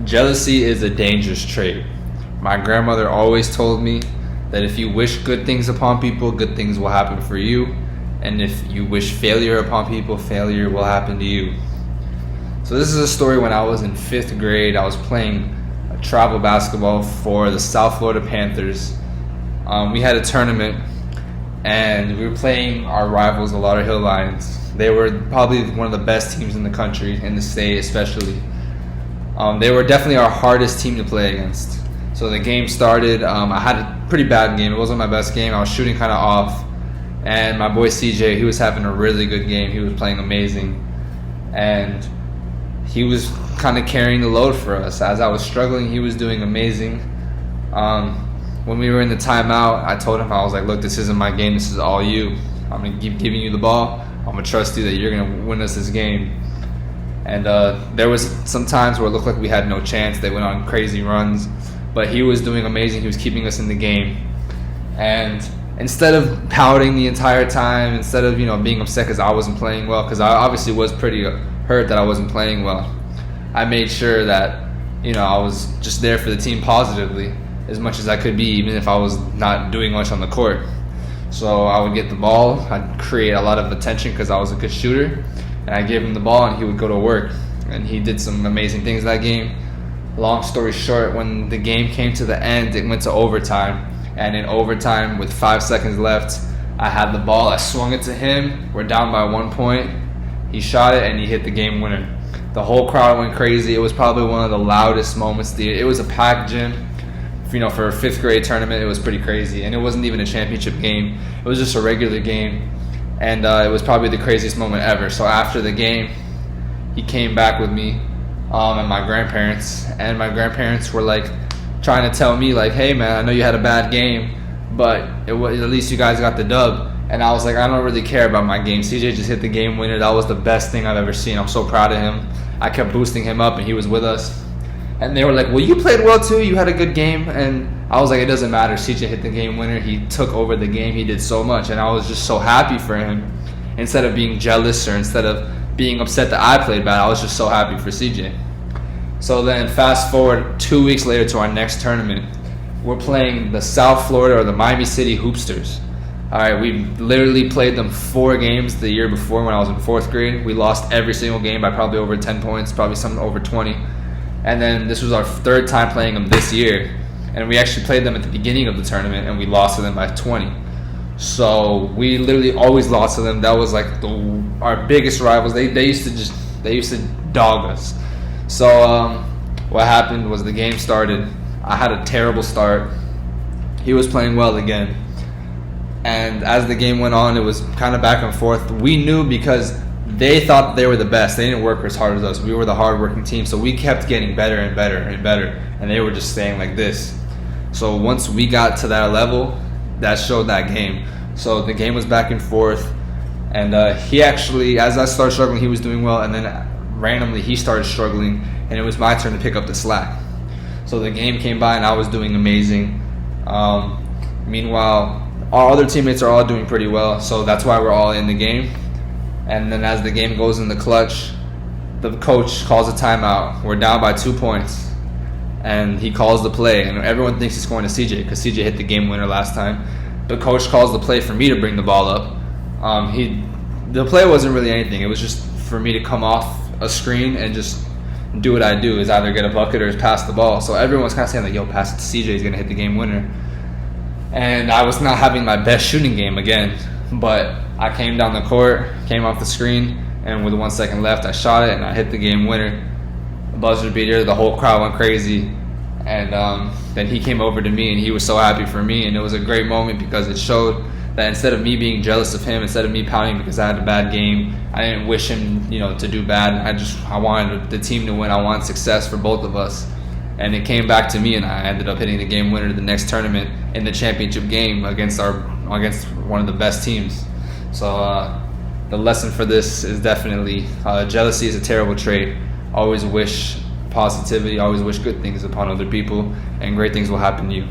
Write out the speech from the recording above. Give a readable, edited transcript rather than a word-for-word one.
Jealousy is a dangerous trait. My grandmother always told me that if you wish good things upon people, good things will happen for you. And if you wish failure upon people, failure will happen to you. So this is a story when I was in 5th grade. I was playing travel basketball for the South Florida Panthers. We had a tournament, and we were playing our rivals, the Lauderhill Lions. They were probably one of the best teams in the country, in the state especially. They were definitely our hardest team to play against. So the game started. I had a pretty bad game. It wasn't my best game. I was shooting kind of off. And my boy CJ, he was having a really good game. He was playing amazing. And he was kind of carrying the load for us. As I was struggling, he was doing amazing. When we were in the timeout, I told him, I was like, look, this isn't my game. This is all you. I'm going to keep giving you the ball. I'm going to trust you that you're going to win us this game. And there was some times where it looked like we had no chance. They went on crazy runs. But he was doing amazing. He was keeping us in the game. And instead of pouting the entire time, instead of being upset because I wasn't playing well, because I obviously was pretty hurt that I wasn't playing well, I made sure that I was just there for the team positively as much as I could be, even if I was not doing much on the court. So I would get the ball, I'd create a lot of attention because I was a good shooter, and I'd give him the ball and he would go to work. And he did some amazing things that game. Long story short, when the game came to the end, it went to overtime. And in overtime, with 5 seconds left, I had the ball. I swung it to him. We're down by 1 point. He shot it, and he hit the game winner. The whole crowd went crazy. It was probably one of the loudest moments. It was a packed gym. For a 5th grade tournament, it was pretty crazy. And it wasn't even a championship game. It was just a regular game. And it was probably the craziest moment ever. So after the game, he came back with me and my grandparents. And my grandparents were like trying to tell me, like, hey, man, I know you had a bad game, but at least you guys got the dub. And I was like, I don't really care about my game. CJ just hit the game winner. That was the best thing I've ever seen. I'm so proud of him. I kept boosting him up, and he was with us. And they were like, well, you played well too. You had a good game. And I was like, it doesn't matter. CJ hit the game winner. He took over the game. He did so much. And I was just so happy for him. Instead of being jealous or instead of being upset that I played bad, I was just so happy for CJ. So then fast forward 2 weeks later to our next tournament. We're playing the South Florida or the Miami City Hoopsters. All right, we literally played them 4 games the year before when I was in 4th grade. We lost every single game by probably over 10 points, probably some over 20. And then this was our 3rd time playing them this year. And we actually played them at the beginning of the tournament, and we lost to them by 20. So we literally always lost to them. That was like our biggest rivals. They used to dog us. So what happened was the game started. I had a terrible start. He was playing well again. And as the game went on, it was kind of back and forth. We knew because they thought they were the best. They didn't work as hard as us. We were the hard-working team. So we kept getting better and better and better. And they were just staying like this. So once we got to that level, that showed that game. So the game was back and forth. And he actually, as I started struggling, he was doing well. And then randomly he started struggling. And it was my turn to pick up the slack. So the game came by and I was doing amazing. Meanwhile, our other teammates are all doing pretty well. So that's why we're all in the game. And then as the game goes in the clutch, the coach calls a timeout. We're down by 2 points. And he calls the play. And everyone thinks he's going to CJ because CJ hit the game winner last time. The coach calls the play for me to bring the ball up. The play wasn't really anything. It was just for me to come off a screen and just do what I do, is either get a bucket or pass the ball. So everyone's kind of saying, like, yo, pass it to CJ. He's going to hit the game winner. And I was not having my best shooting game again. But I came down the court, came off the screen, and with 1 second left, I shot it, and I hit the game winner. Buzzer beater, the whole crowd went crazy. And then he came over to me, and he was so happy for me. And it was a great moment because it showed that instead of me being jealous of him, instead of me pouting because I had a bad game, I didn't wish him, to do bad. I wanted the team to win. I wanted success for both of us. And it came back to me, and I ended up hitting the game winner the next tournament in the championship game against one of the best teams. So the lesson for this is definitely jealousy is a terrible trait. Always wish positivity, always wish good things upon other people, and great things will happen to you.